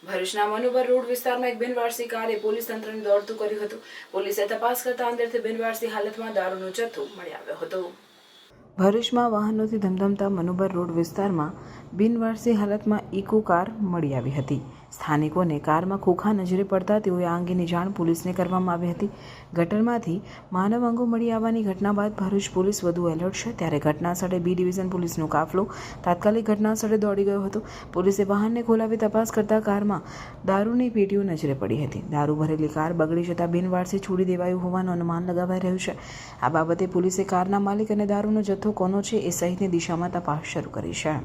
ભરૂચના મનુબર રોડ વિસ્તારમાં એક બિનવારસી કારે પોલીસ તંત્રને દોડતું કર્યું હતું. પોલીસે તપાસ કરતા અંદરથી બિનવારસી હાલતમાં દારૂનો જથ્થો મળી આવ્યો હતો. ભરૂચમાં વાહનોથી ધમધમતા મનુબર રોડ વિસ્તારમાં બિનવારસી હાલતમાં ઇકો કાર મળી આવી હતી. સ્થાનિકોને કારમાં ખોખા નજરે પડતા તેઓએ આ અંગેની જાણ પોલીસને કરવામાં આવી હતી. ગટરમાંથી માનવ અંગો મળી આવવાની ઘટના બાદ ભરૂચ પોલીસ વધુ એલર્ટ છે. ત્યારે ઘટના સ્થળે બી ડિવિઝન પોલીસનો કાફલો તાત્કાલિક ઘટના સ્થળે દોડી ગયો હતો. પોલીસે વાહનને ખોલાવી તપાસ કરતા કારમાં દારૂની પેટીઓ નજરે પડી હતી. દારૂ ભરેલી કાર બગડી જતા બિનવારસી છોડી દેવાયું હોવાનું અનુમાન લગાવાઈ રહ્યું છે. આ બાબતે પોલીસે કારના માલિક અને દારૂનો જથ્થો કોનો છે એ સહિતની દિશામાં તપાસ શરૂ કરી છે.